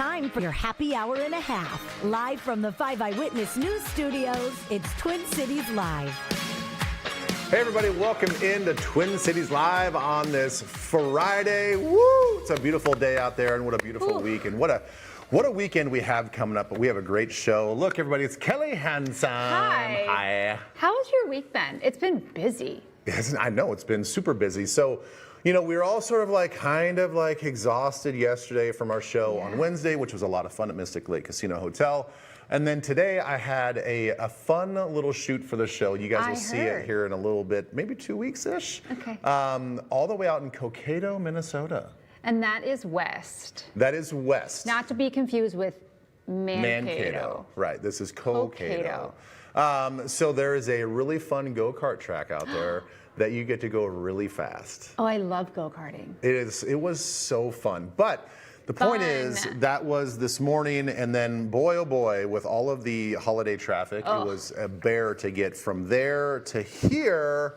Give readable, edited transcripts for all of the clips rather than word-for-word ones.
time for your happy hour and a half. Live from the 5 Eyewitness News Studios, it's Twin Cities Live. Hey everybody, welcome into Twin Cities Live on this Friday. Woo! It's a beautiful day out there, and what a beautiful week, and what a weekend we have coming up. But we have a great show. Look, everybody, it's Kelly Hansen. Hi. How's your week been? It's been busy. Yes, I know, it's been super busy. So, you know, we were all sort of kind of exhausted yesterday from our show on Wednesday, which was a lot of fun at Mystic Lake Casino Hotel. And then today I had a fun little shoot for the show. You guys will see it here in a little bit, maybe 2 weeks-ish. Okay. All the way out in Cokato, Minnesota. And that is west. That is west. Not to be confused with Mankato. Right, this is Cokato. So there is a really fun go-kart track out there that you get to go really fast. Oh, I love go-karting. It was so fun. But the point is, that was this morning, and then boy, oh boy, with all of the holiday traffic, it was a bear to get from there to here,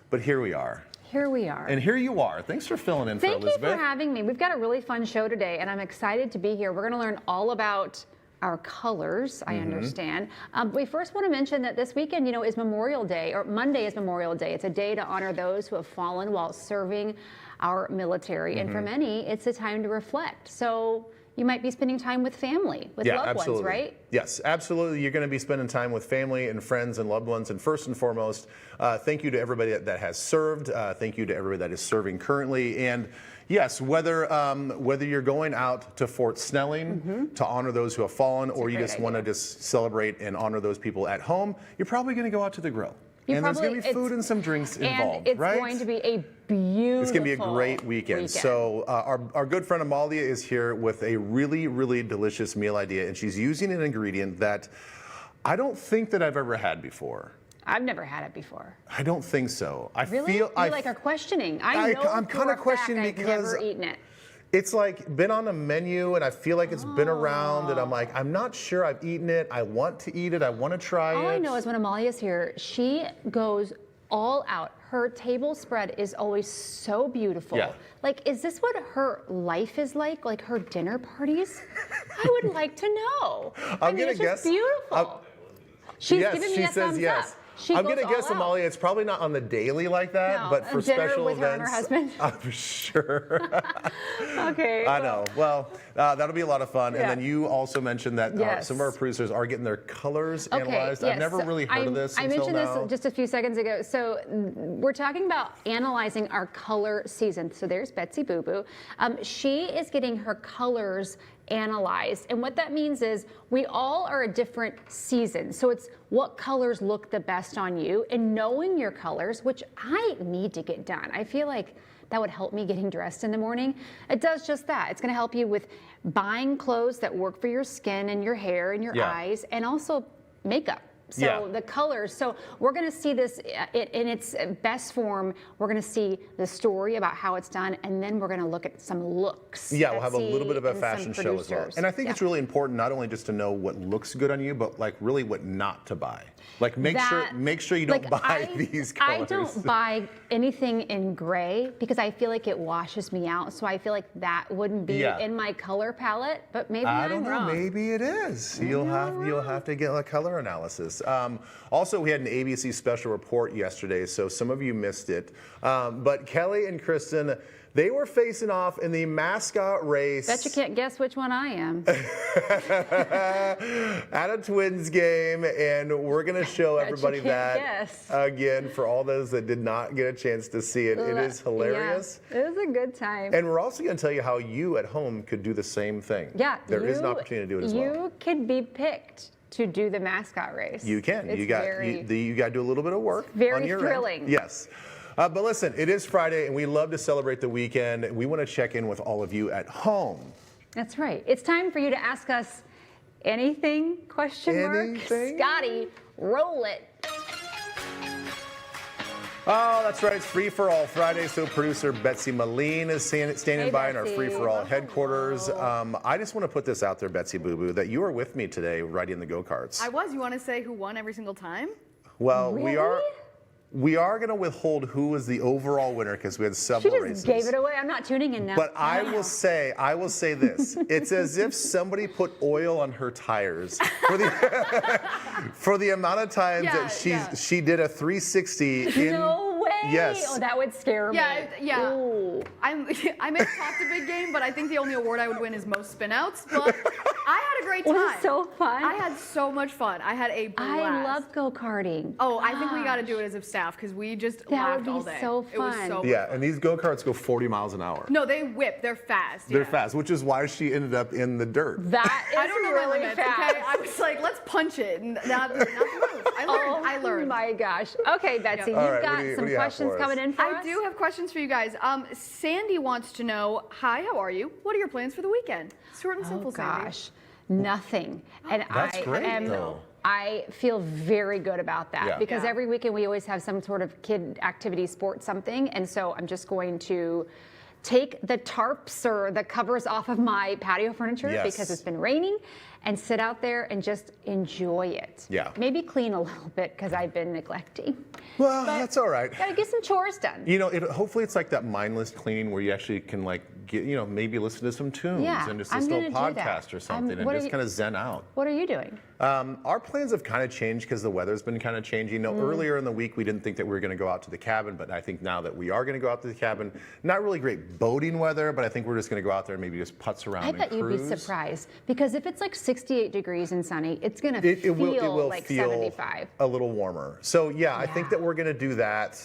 but here we are. Here we are. And here you are. Thanks for filling in for Elizabeth. Thank you for having me. We've got a really fun show today, and I'm excited to be here. We're going to learn all about our colors, I understand. We first want to mention that this weekend, is Memorial Day, or Monday is Memorial Day. It's a day to honor those who have fallen while serving our military. And for many, it's a time to reflect. So you might be spending time with family, with loved ones, right? Yes, absolutely. You're going to be spending time with family and friends and loved ones. And first and foremost, thank you to everybody that has served. Thank you to everybody that is serving currently. And yes, whether you're going out to Fort Snelling to honor those who have fallen, or you just want to just celebrate and honor those people at home, you're probably going to go out to the grill. And there's going to be food and some drinks involved, it's right? going to be a beautiful It's going to be a great weekend. So our good friend Amalia is here with a really, really delicious meal idea, and she's using an ingredient that I don't think that I've ever had before. I've never had it before. I don't think so. Really? You are questioning. I'm kind of questioning because I've never eaten it. It's been on a menu, and I feel like it's been around, and I'm not sure I've eaten it. I want to eat it. I want to try it. All I know is when Amalia's here, she goes all out. Her table spread is always so beautiful. Yeah. Is this what her life is like her dinner parties? I would like to know. I'm going to guess. It's beautiful. She's giving me a thumbs up. I'm going to guess, Amalia, it's probably not on the daily like that, no, but for special events. Her and her husband? I'm sure. Okay. I know. Well, that'll be a lot of fun. And then you also mentioned that some of our producers are getting their colors analyzed. I've never really heard of this until now. I mentioned this just a few seconds ago. So we're talking about analyzing our color season. So there's Betsy Boo Boo. She is getting her colors analyzed, and what that means is we all are a different season, so it's what colors look the best on you, and knowing your colors, which I need to get done. I feel like that would help me getting dressed in the morning. It does just that. It's going to help you with buying clothes that work for your skin and your hair and your eyes, and also makeup. So the colors. So we're going to see this in its best form. We're going to see the story about how it's done, and then we're going to look at some looks. Yeah, we'll have a little bit of a fashion show as well. And I think it's really important not only just to know what looks good on you, but really what not to buy. Make sure you don't buy these colors. I don't buy anything in gray because I feel like it washes me out. So I feel like that wouldn't be in my color palette. But maybe I don't know. Wrong. Maybe it is. You'll have to get a color analysis. Also, we had an ABC special report yesterday, so some of you missed it. But Kelly and Kristen, they were facing off in the mascot race. Bet you can't guess which one I am. At a Twins game, and we're going to show everybody that again for all those that did not get a chance to see it. It is hilarious. Yeah, it was a good time. And we're also going to tell you how you at home could do the same thing. Yeah, there is an opportunity to do it as well. You could be picked to do the mascot race. You can. You got to do a little bit of work. Very on your thrilling. End. Yes. But listen, it is Friday, and we love to celebrate the weekend. We want to check in with all of you at home. That's right. It's time for you to ask us anything, question mark? Scotty, roll it. Oh, that's right. It's Free for All Friday. So producer Betsy Moline is standing by in our Free for All headquarters. I just want to put this out there, Betsy Boo Boo, that you are with me today riding the go-karts. I was. You want to say who won every single time? Well, really? We are going to withhold who was the overall winner because we had She several just races. gave it away. I'm not tuning in now. But I will say this. It's as if somebody put oil on her tires for the for the amount of times that she did a 360 in No way. Yes. Oh, that would scare me. Yeah. Ooh. I may have talked a big game, but I think the only award I would win is most spinouts. But I had a great time. Was it so fun? I had so much fun. I had a blast. I love go-karting. Oh, I think we got to do it as a staff because we just That laughed would all be day. so It was fun. so Yeah, and these go-karts go 40 miles an hour. No, they whip. They're fast. They're yeah. fast, which is why she ended up in the dirt. That is I don't know really my limits, fast. okay? I was like, let's punch it, and not the move. I learned. Oh my gosh. Okay, Betsy, All you've right, got what do you some have questions for us? coming in for us. I do have questions for you guys. Sandy wants to know, hi, how are you? What are your plans for the weekend? Short and simple, Oh Sandy. gosh, nothing. And That's I great, am. though. I feel very good about that Yeah. because Yeah. every weekend we always have some sort of kid activity, sport, something, and so I'm just going to take the tarps or the covers off of my patio furniture Yes. because it's been raining and sit out there and just enjoy it. Yeah. Maybe clean a little bit because I've been neglecting. Well, that's all right. Gotta get some chores done. You know, hopefully it's like that mindless cleaning where you actually can like get, maybe listen to some tunes Yeah, and just I'm listen to a gonna do that. podcast or something and what are just you- kind of zen out. What are you doing? Our plans have kind of changed because the weather's been kind of changing. Earlier in the week we didn't think that we were going to go out to the cabin, but I think now that we are going to go out to the cabin, not really great boating weather, but I think we're just going to go out there and maybe just putz around I and bet you'd be cruise. surprised because if it's like 68 degrees and sunny, it's gonna It feel will like feel 75. a little warmer. So yeah, I think that we're going to do that.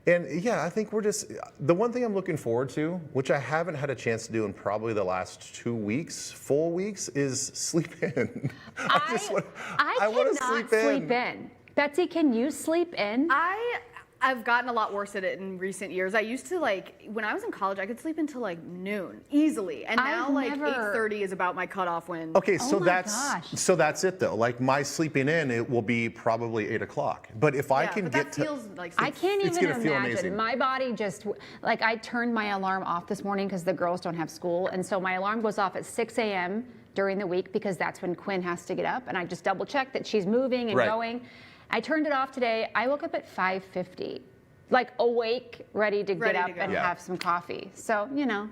And yeah, I think we're just, the one thing I'm looking forward to, which I haven't had a chance to do in probably the last 2 weeks, full weeks, is sleep in. I wanna cannot sleep in. Betsy, can you sleep in? I've gotten a lot worse at it in recent years. I used to when I was in college, I could sleep until like noon easily, and now I've like never- 8:30 is about my cutoff when. Okay, so my that's gosh. so that's it though. Like my sleeping in, it will be probably 8 o'clock. But if I Yeah, can but get that to, feels like I can't it's even gonna feel imagine. amazing. My body just, like I turned my alarm off this morning because the girls don't have school. And so my alarm goes off at 6 a.m. during the week because that's when Quinn has to get up. And I just double check that she's moving and Right. going. I turned it off today. I woke up at 5:50. Like awake, ready to Ready get to up go. and Yeah. have some coffee. So,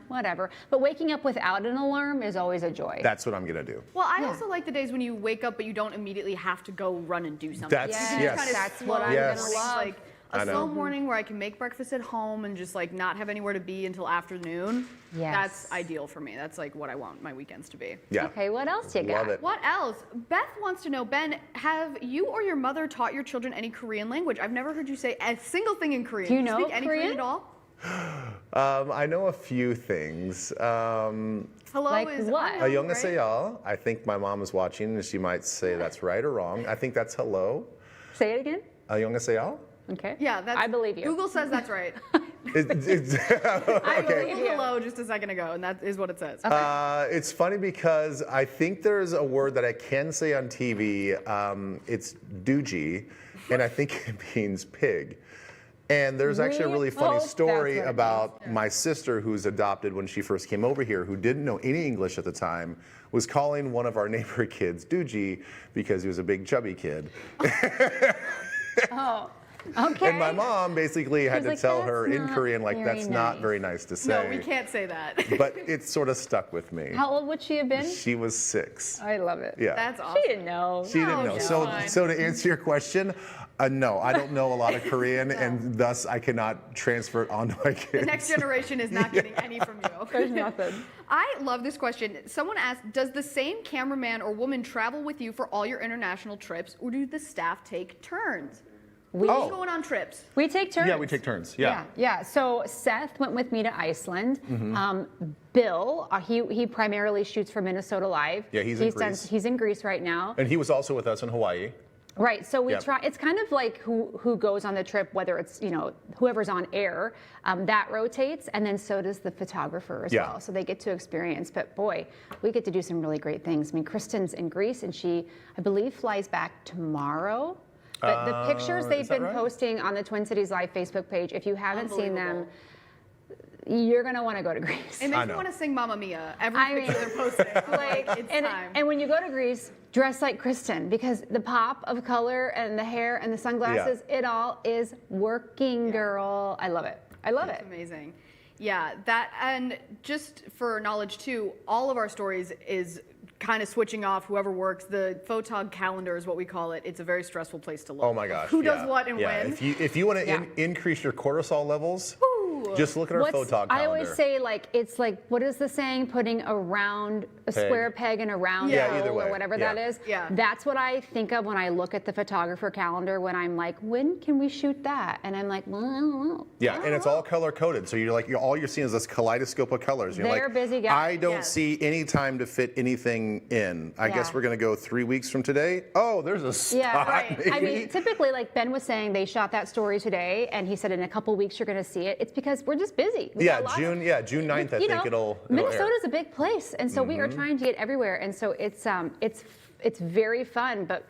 whatever. But waking up without an alarm is always a joy. that's what I'm gonna do. Well, I Yeah. also like the days when you wake up but you don't immediately have to go run and do something. That's- You can just yes. kinda That's slow what I'm Yes. gonna mornings, love. Like I a know. slow morning where I can make breakfast at home and just like not have anywhere to be until afternoon. Yes. That's ideal for me. That's like what I want my weekends to be. Yeah. Okay, what else you got? Love it. What else? Beth wants to know, Ben, have you or your mother taught your children any Korean language? I've never heard you say a single thing in Korean. Do you Do know speak any Korean Korean? at all? I know a few things. Hello Like is what? unknown, right? Ayongaseo. I think my mom is watching and she might say that's right or wrong. I think that's hello. Say it again. Ayongaseo. Okay. Yeah, that's, I believe you. Google says that's right. It's, I okay. believe Googled you. hello just a second ago, and that is what it says. It's funny because I think there's a word that I can say on TV. It's doogie, and I think it means pig. And there's actually a really funny hope story that's what it about my sister who's adopted when she first came over here, who didn't know any English at the time, was calling one of our neighbor kids doogie because he was a big chubby kid. Oh, okay. And my mom basically had She's to like, tell "That's her in not Korean, like, very that's not nice." very nice to say. No, we can't say that. But it sort of stuck with me. How old would she have been? She was 6. I love it. Yeah. That's awesome. She didn't know. She didn't know. she's So, fine. so to answer your question, no, I don't know a lot of Korean, and thus I cannot transfer it onto my kids. The next generation is not getting any from you. There's nothing. I love this question. Someone asked, does the same cameraman or woman travel with you for all your international trips, or do the staff take turns? We, Oh. Who's going on trips? we take turns. Yeah, we take turns. Yeah. Yeah. So Seth went with me to Iceland. Mm-hmm. Bill, he primarily shoots for Minnesota Live. Yeah, he's in Greece. He's in Greece right now. And he was also with us in Hawaii. Right. So we Yep. try. It's kind of like who goes on the trip, whether it's whoever's on air, that rotates, and then so does the photographer as Yeah. well. So they get to experience. But boy, we get to do some really great things. I mean, Kristen's in Greece, and she, I believe, flies back tomorrow. But the pictures they've is that been right? posting on the Twin Cities Live Facebook page, if you haven't seen them, Unbelievable. you're gonna want to go to Greece. It I makes me know. want to sing Mamma Mia every I picture mean, they're posting. I'm like, it's and, time. and when you go to Greece, dress like Kristen, because the pop of color and the hair and the sunglasses, it all is working, girl. I love it. I love it. Amazing. Yeah, that, and just for knowledge too, all of our stories is kind of switching off whoever works. The photog calendar is what we call it. It's a very stressful place to look. Oh my gosh. Who does what and when? If you want to increase your cortisol levels, just look at our photog calendar. I always say, like, it's like, what is the saying? Putting a square peg in a round hole, or whatever that is. Yeah. That's what I think of when I look at the photographer calendar, when I'm like, when can we shoot that? And I'm like, well, I don't know. Yeah, and it's all color coded. So you're like, all you're seeing is this kaleidoscope of colors. You're They're like, busy guys. I don't see any time to fit anything in. I guess we're going to go 3 weeks from today. Oh, there's a spot. Yeah, right. Maybe. I mean, typically, like Ben was saying, they shot that story today, and he said in a couple weeks you're going to see it. It's because we're just busy. June 9th, I think it'll Minnesota's air. a big place, and so we are trying to get everywhere, and so it's very fun, but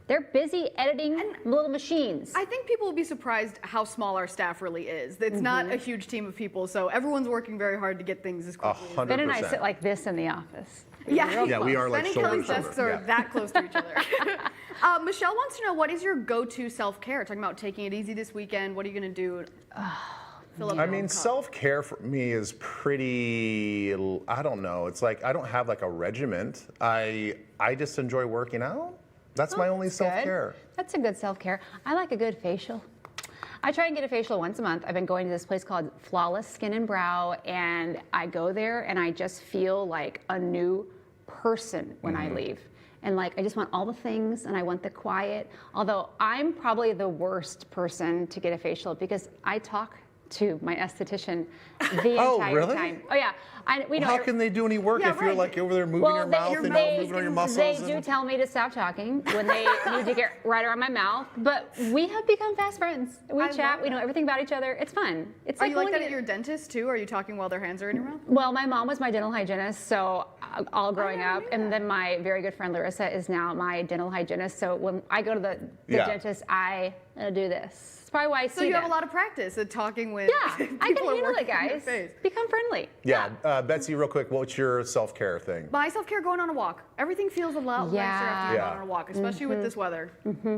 they're busy editing little machines. I think people will be surprised how small our staff really is. It's not a huge team of people, so everyone's working very hard to get things as quickly as 100%. Ben and I sit like this in the office. Yeah, we are like Ben and shoulder Kelly's to shoulder. desks are that close to each other. Michelle wants to know, what is your go-to self-care? Talking about taking it easy this weekend. What are you going to do? I mean, self-care for me is pretty, I don't know. It's like, I don't have like a regiment. I just enjoy working out. That's my only self-care. That's a good self-care. I like a good facial. I try and get a facial once a month. I've been going to this place called Flawless Skin and Brow, and I go there and I just feel like a new person when I leave. And like, I just want all the things, and I want the quiet. Although I'm probably the worst person to get a facial, because I talk to my esthetician the entire time. Oh yeah. How can they do any work if you're like over there moving your mouth and moving on your muscles? They do tell me to stop talking when they need to get right around my mouth. But we have become fast friends. We chat. We know everything about each other. It's fun. It's Are you like that at your dentist too? Are you talking while their hands are in your mouth? Well, my mom was my dental hygienist, so all growing up, and then my very good friend Larissa is now my dental hygienist. So when I go to the dentist, I do this. That's probably why I see So you have a lot of practice at talking with people I can handle working it, on your guys. face. Become friendly. Yeah, Betsy, real quick, what's your self-care thing? My self-care, going on a walk. Everything feels a lot nicer after you've gone on a walk, especially with this weather.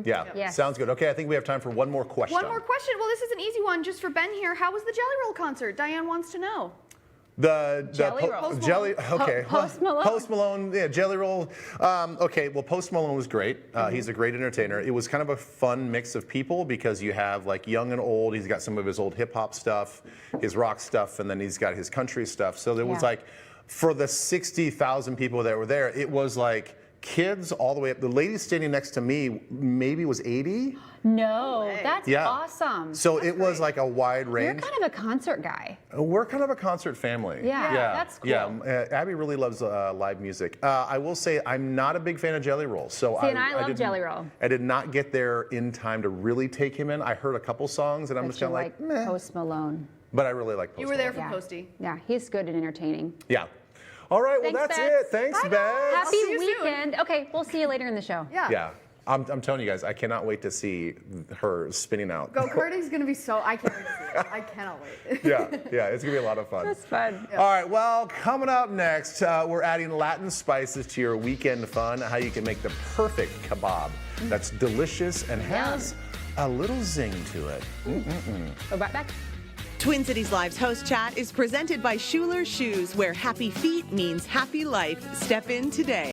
Yes. Sounds good. Okay, I think we have time for one more question. One more question. Well, this is an easy one just for Ben here. How was the Jelly Roll concert? Diane wants to know. Jelly Roll. Post Malone. Post Malone, yeah, Jelly Roll. Okay, well, Post Malone was great. He's a great entertainer. It was kind of a fun mix of people, because you have like young and old. He's got some of his old hip hop stuff, his rock stuff, and then he's got his country stuff. So there was like, for the 60,000 people that were there, it was like kids all the way up. The lady standing next to me maybe was 80. No, that's awesome. So it was like a wide range. You're kind of a concert guy. We're kind of a concert family. Yeah, that's cool. Yeah, Abby really loves live music. I will say I'm not a big fan of Jelly Roll. So I love Jelly Roll. I did not get there in time to really take him in. I heard a couple songs, and I'm just kind of like, meh. Post Malone. But I really like Post You were there Malone. for Posty. Yeah, he's good and entertaining. Yeah. All right, well, Thanks, that's Beth. it. Thanks, Bye, Beth. guys. Happy see you soon. weekend. Okay, we'll see you later in the show. Yeah. I'm telling you guys, I cannot wait to see her spinning out. Go-karting's going to be so, I can't wait to see it. I cannot wait. yeah, it's going to be a lot of fun. That's fun. All right, well, coming up next, we're adding Latin spices to your weekend fun, how you can make the perfect kebab that's delicious and has a little zing to it. Go back. Twin Cities Live's host chat is presented by Schuler Shoes, where happy feet means happy life. Step in today.